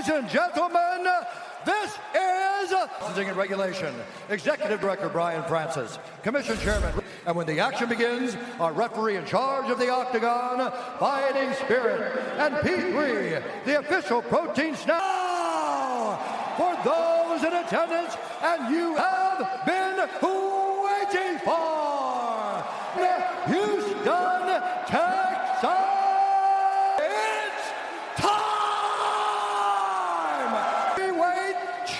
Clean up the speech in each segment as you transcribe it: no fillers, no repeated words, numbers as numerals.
Ladies and gentlemen, this is Licensing and Regulation. Executive Director Brian Francis, Commission Chairman, and when the action begins, our referee in charge of the Octagon, Fighting Spirit, and P3, the official protein snack. For those in attendance, and you have been waiting for, Houston, Texas.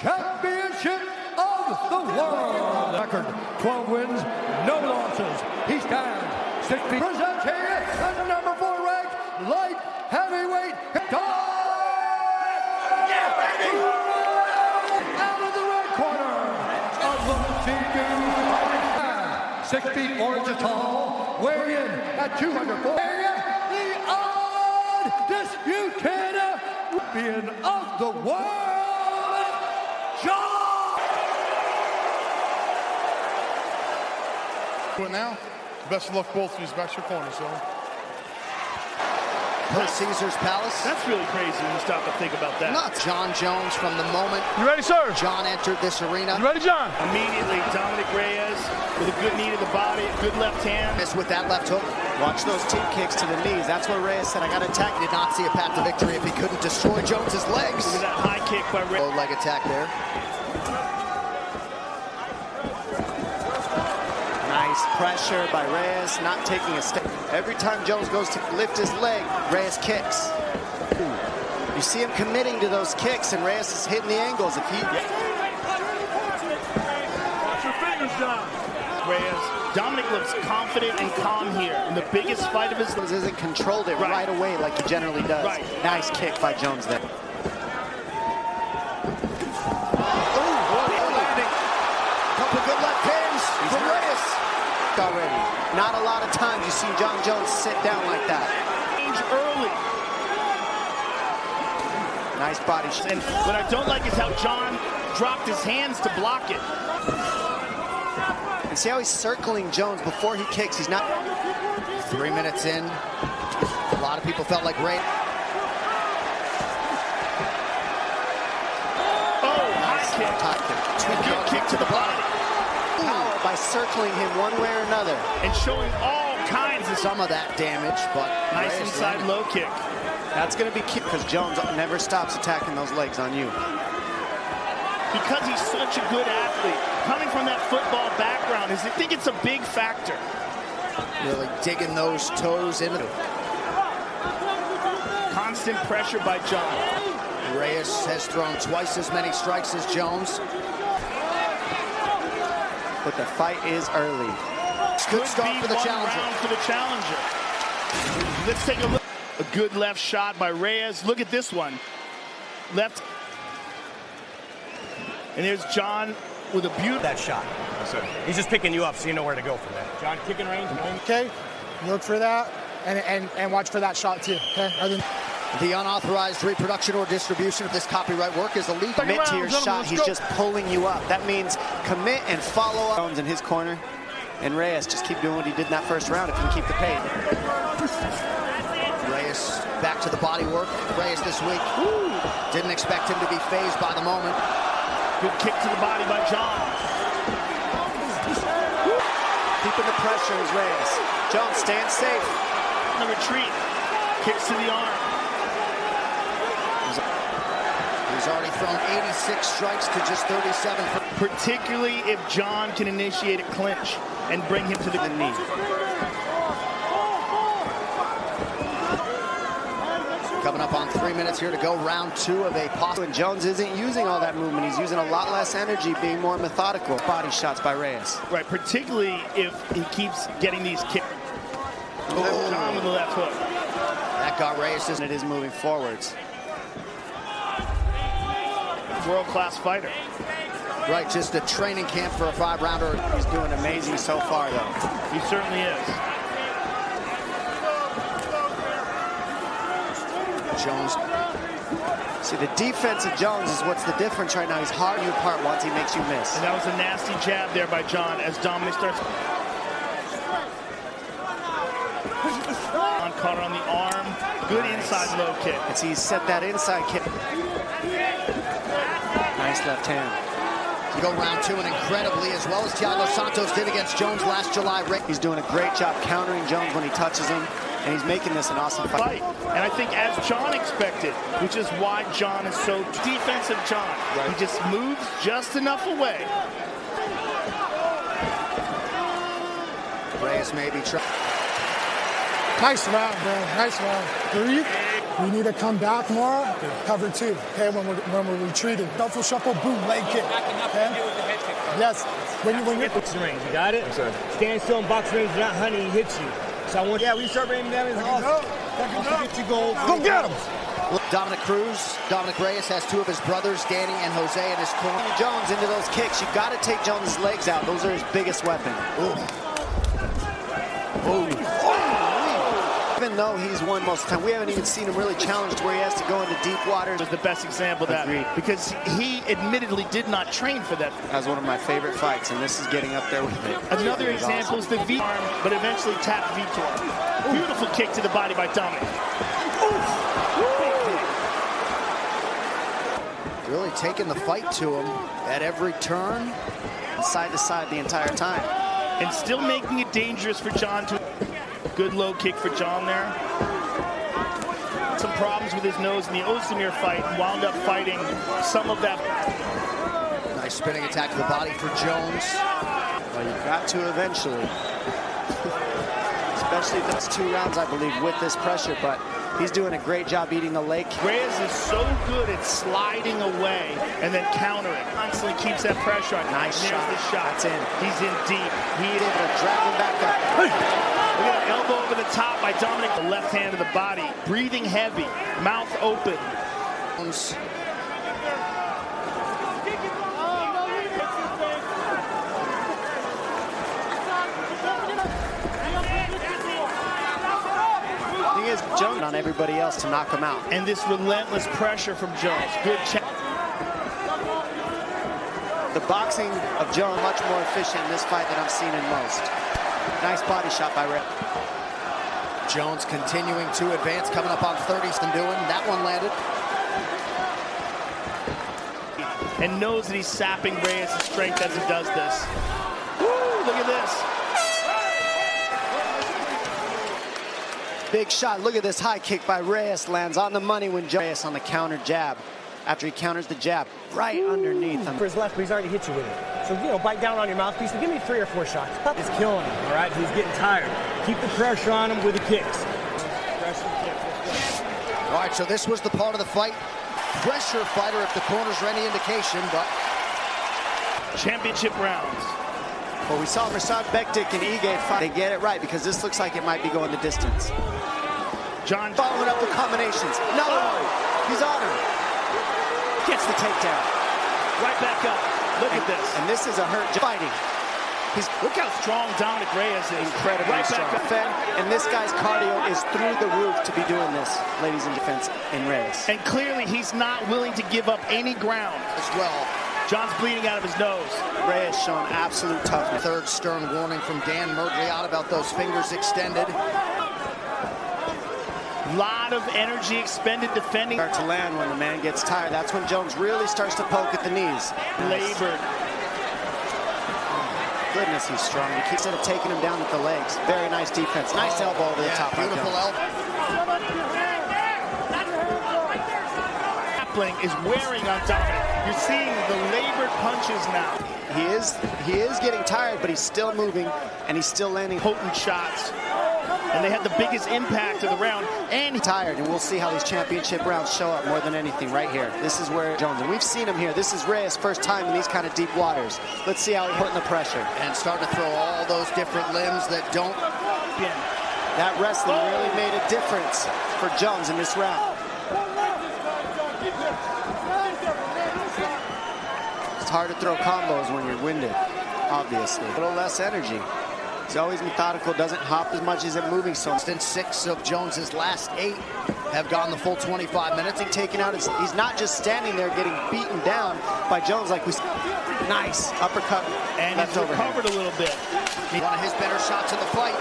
Championship of the world. Record 12 wins, no losses. He stands 6 feet. Presenting as the number 4 ranked light heavyweight. Out of the red corner, a 6 feet 4 inches tall, weighing in at 204. The undisputed champion of the world. Now, best of luck both of you. Back to your corner, so. Caesar's Palace. That's really crazy when you stop to think about that. Nuts. John Jones from the moment. You ready, sir? John entered this arena. You ready, John? Immediately, Dominick Reyes with a good knee to the body, good left hand. With that left hook. Watch those team kicks to the knees. That's where Reyes said, I got to attack. He did not see a path to victory if he couldn't destroy Jones's legs. Look at that high kick by Reyes. Low leg attack there. Nice pressure by Reyes, not taking a step. Every time Jones goes to lift his leg, Reyes kicks. You see him committing to those kicks, and Reyes is hitting the angles. If he... Watch your fingers, John. Reyes. Dominick looks confident and calm here in the biggest fight of his life. Hasn't controlled it right away like he generally does. Right. Nice kick by Jones there. Couple good left hands from Reyes. Already. Not a lot of times you see John Jones sit down like that. Change early. Nice body shot. And what I don't like is how John dropped his hands to block it. And see how he's circling Jones before he kicks. He's not. 3 minutes in. A lot of people felt like Ray. Oh, nice kick. Good kick to the body. Power by circling him one way or another. And showing all kinds of some of that damage, but nice inside low kick. That's going to be key because Jones never stops attacking those legs on you. Because he's such a good athlete, coming from that football background, I think it's a big factor. Really digging those toes into it. Constant pressure by John. Reyes has thrown twice as many strikes as Jones. But the fight is early. Good start for the challenger. For the challenger. Let's take a look. A good left shot by Reyes. Look at this one. Left. And there's John with a beautiful. That shot. He's just picking you up so you know where to go from there. John, kicking range. Okay, look for that and watch for that shot too. Okay. The unauthorized reproduction or distribution of this copyright work is illegal. Commit to your shot. He's just pulling you up. That means commit and follow up. Jones in his corner, and Reyes just keep doing what he did in that first round if he can keep the pace. Reyes back to the body work. Reyes this week. Didn't expect him to be phased by the moment. Good kick to the body by John. Keeping the pressure is Reyes. Jones stands safe. The retreat. Kicks to the arm. He's already thrown 86 strikes to just 37. Particularly if John can initiate a clinch and bring him to the knee. Coming up on 3 minutes here to go, round 2 of a possible. And Jones isn't using all that movement. He's using a lot less energy, being more methodical. Body shots by Reyes. Right, particularly if he keeps getting these kicks. John with the left hook. That got Reyes, and it is moving forwards. World-class fighter. Right, just a training camp for a 5-rounder. He's doing amazing so far, though. He certainly is. Jones. See, the defense of Jones is what's the difference right now. He's hard you apart once he makes you miss. And that was a nasty jab there by John as Dominick starts. Caught her on the arm. Good inside low kick. And see, he set that inside kick. Nice left hand. You go round 2, and incredibly, as well as Thiago Santos did against Jones last July. He's doing a great job countering Jones when he touches him, and he's making this an awesome fight. And I think as John expected, which is why John is so defensive. John, he just moves just enough away. Reyes maybe trying. Nice round, man. Nice round. Breathe. We need to come back more. Cover 2. Okay, when we're retreating. Shuffle, shuffle, boom, leg kick. Okay? Yes. When you're boxing range, you got it? Yes, sir. Stand still in boxing range, not honey, he hits you. So I want, when you start bringing them in, get you gold. Go get him. Dominick Reyes has 2 of his brothers, Danny and Jose, in his corner. Jones into those kicks. You got to take Jones' legs out. Those are his biggest weapon. Even though he's won most of the time, we haven't even seen him really challenged where he has to go into deep water. Was the best example of that. Agreed. Because he admittedly did not train for that. That was one of my favorite fights, and this is getting up there with it. Another example is the V-arm, but eventually tapped Vitor. Beautiful kick to the body by Dominick. Really taking the fight to him at every turn. Side to side the entire time. And still making it dangerous for John to... Good low kick for John there. Some problems with his nose in the Ozdemir fight. Wound up fighting some of that. Nice spinning attack to the body for Jones. Well, you've got to eventually. Especially if it's 2 rounds, I believe, with this pressure. But he's doing a great job eating the leg. Reyes is so good at sliding away and then countering. Constantly keeps that pressure on. Nice shot. There's the shot. That's in. He's in deep. He's able to drag him back up. Look at an elbow over the top by Dominick. The left hand to the body. Breathing heavy. Mouth open. Thing is, Jones on everybody else to knock him out. And this relentless pressure from Jones. Good check. The boxing of Jones much more efficient in this fight than I've seen in most. Nice body shot by Reyes. Jones continuing to advance, coming up on 30th and doing. That one landed. And knows that he's sapping Reyes' strength as he does this. Woo, look at this. Big shot. Look at this high kick by Reyes. Lands on the money when Reyes on the counter jab. After he counters the jab, right underneath him. For his left, but he's already hit you with it. So, bite down on your mouthpiece. So give me 3 or 4 shots. It's killing him, all right? He's getting tired. Keep the pressure on him with the kicks. All right, so this was the part of the fight. Pressure fighter, if the corners are any indication, but... Championship rounds. Well, we saw Mirsad Bektik and Ige fight. They get it right because this looks like it might be going the distance. John following up with combinations. No, he's on him. Gets the takedown. Right back up. Look at this. And this is a hurt fighting. Look how strong Dominick Reyes is. Incredibly right strong. And this guy's cardio is through the roof to be doing this, ladies and defense, in Reyes. And clearly he's not willing to give up any ground as well. John's bleeding out of his nose. Reyes showing absolute toughness. Third stern warning from Dan Mergliot about those fingers extended. Lot of energy expended defending. Start to land when the man gets tired. That's when Jones really starts to poke at the knees. Labored. Goodness, he's strong. He keeps sort of taking him down with the legs. Very nice defense. Nice elbow over the top. Beautiful elbow. Grappling is wearing on Dominick. You're seeing the labored punches now. He is getting tired, but he's still moving and he's still landing potent shots. And they had the biggest impact of the round. And he's tired, and we'll see how these championship rounds show up more than anything right here. This is where Jones, and we've seen him here. This is Reyes' first time in these kind of deep waters. Let's see how he's putting the pressure. And starting to throw all those different limbs that don't. That wrestling really made a difference for Jones in this round. It's hard to throw combos when you're winded, obviously. A little less energy. He's always methodical, doesn't hop as much as him moving so much. 6 of Jones's last 8 have gone the full 25 minutes. Taken out, he's not just standing there getting beaten down by Jones like we. Nice uppercut. And he's recovered a little bit. One of his better shots in the fight.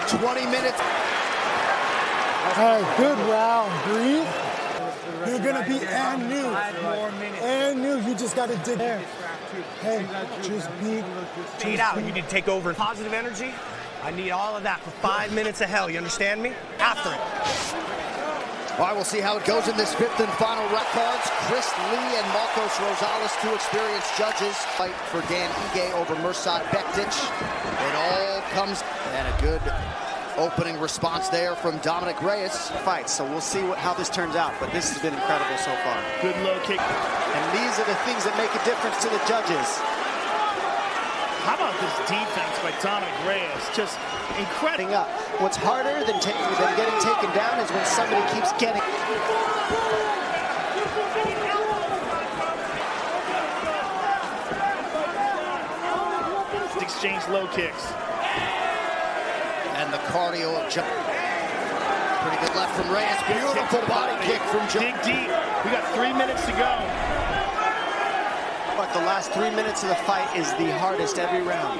20 minutes. Hey, good round. Breathe. Do a good gonna be and new. And new. You just gotta dig there. Hey, just be. Beat out. You need to take over. Positive energy. I need all of that for 5 minutes of hell. You understand me? After it. All right, we'll see how it goes in this fifth and final rec cards. Chris Lee and Marcos Rosales, two experienced judges, fight for Dan Ige over Mirsad Bektic. It all comes, and a good opening response there from Dominick Reyes. Fight, so we'll see how this turns out, but this has been incredible so far. Good low kick. And these are the things that make a difference to the judges. How about this defense by Dominick Reyes? Just incredible. Up. What's harder than getting taken down is when somebody keeps getting. Exchange low kicks. And the cardio of John. Pretty good left from Reyes. Beautiful body kick from John. Dig deep. We got 3 minutes to go. But the last 3 minutes of the fight is the hardest every round.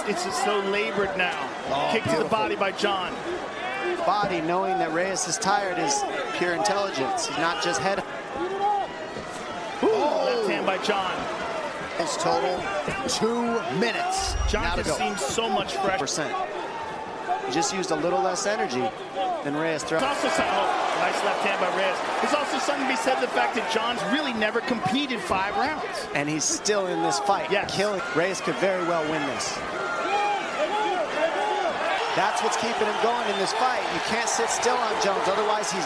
It's just so labored now. Kick to the body by John. Body, knowing that Reyes is tired, is pure intelligence. He's not just head. Left hand by John. His total 2 minutes. John just seems so much fresher. He just used a little less energy than Reyes. It's also nice left hand by Reyes. There's also something to be said to the fact that John's really never competed 5 rounds. And he's still in this fight. Yes. Killing. Reyes could very well win this. That's what's keeping him going in this fight. You can't sit still on Jones, otherwise he's...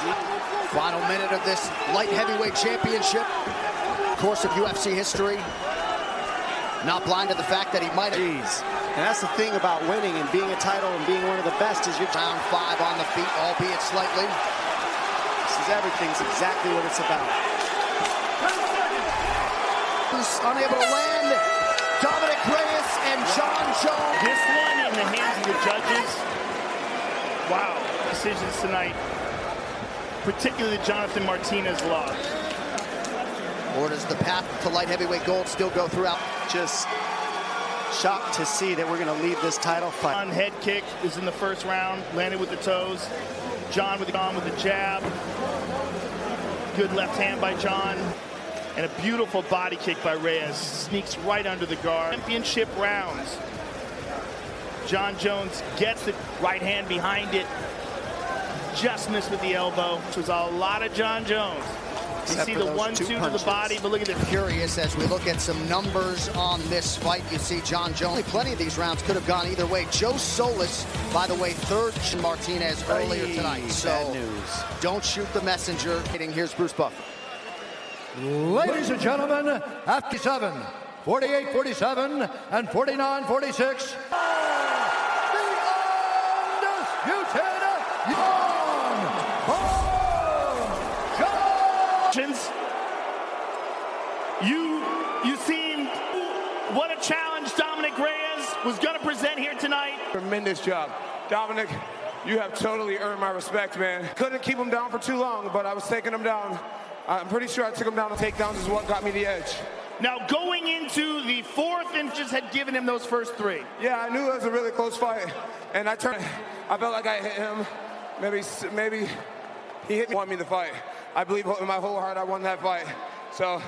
Final minute of this light heavyweight championship. Course of UFC history. Not blind to the fact that he might have... And that's the thing about winning and being a title and being one of the best is you're down 5 on the feet, albeit slightly. This is everything's exactly what it's about. Who's unable to land. Dominick Reyes and John Jones. This one in the hands of the judges. Wow, decisions tonight. Particularly Jonathan Martinez loss. Or does the path to light heavyweight gold still go throughout? Just shocked to see that we're going to leave this title fight. John head kick is in the first round, landed with the toes. John with the jab. Good left hand by John. And a beautiful body kick by Reyes. Sneaks right under the guard. Championship rounds. John Jones gets the right hand behind it. Just missed with the elbow, which was a lot of John Jones. You see the 1-2 to the body, but look at this. Curious as we look at some numbers on this fight. You see John Jones. Plenty of these rounds could have gone either way. Joe Solis, by the way, third Martinez earlier tonight. So bad news. Don't shoot the messenger. Here's Bruce Buffer. Ladies and gentlemen, after 7, 48-47, and 49-46, the undisputed You seen what a challenge Dominick Reyes was going to present here tonight. Tremendous job. Dominick, you have totally earned my respect, man. Couldn't keep him down for too long, but I was taking him down. I'm pretty sure I took him down. The takedowns is what got me the edge. Now, going into the fourth and just had given him those first 3. Yeah, I knew it was a really close fight, and I felt like I hit him. Maybe he hit me, won me the fight. I believe in my whole heart I won that fight. So.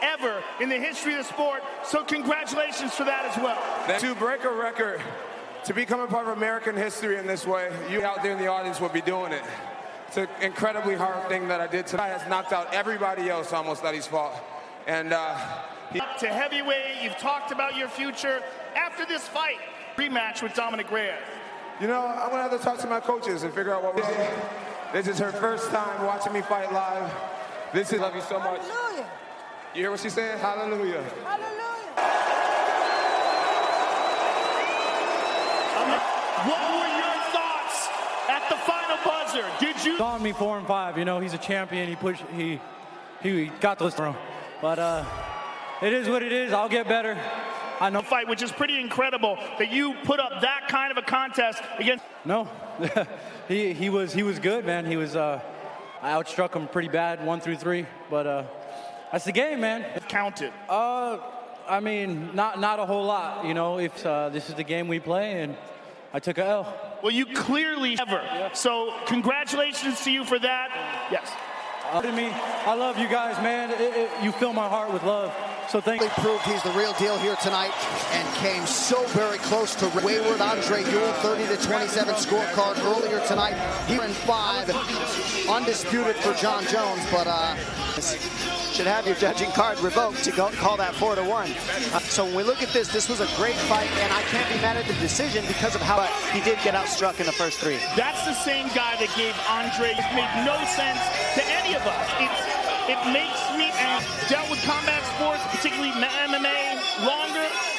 Ever in the history of the sport, so congratulations for that as well. To break a record, to become a part of American history in this way, you out there in the audience would be doing it. It's an incredibly hard thing that I did tonight. Has knocked out everybody else almost that he's fought. And up to heavyweight, you've talked about your future. After this fight, rematch with Dominick Reyes. You know, I'm gonna have to talk to my coaches and figure out what we do. This is her first time watching me fight live. This is, love you so much. Hallelujah. You hear what she's saying? Hallelujah. Hallelujah. What were your thoughts at the final buzzer? Did you? On me 4 and 5. You know, he's a champion. He got those thrown. But it is what it is. I'll get better. I know. Fight, which is pretty incredible that you put up that kind of a contest against. No, he was good, man. He was. I outstruck him pretty bad, 1 through 3. But that's the game, man. Counted. I mean, not a whole lot. You know, if this is the game we play, and I took a L. Well, you clearly ever. So congratulations to you for that. Yes. I love you guys, man. You fill my heart with love. So thank you. Proved he's the real deal here tonight and came so very close to wayward Andre Ewell. 30-27 scorecard earlier tonight. He in 5, undisputed for John Jones, but should have your judging card revoked to call that 4-1. So when we look at this, this was a great fight, and I can't be mad at the decision because of how he did get outstruck in the first 3. That's the same guy that gave Andre. It made no sense to any of us. It makes me, and dealt with combat sports, particularly MMA, longer.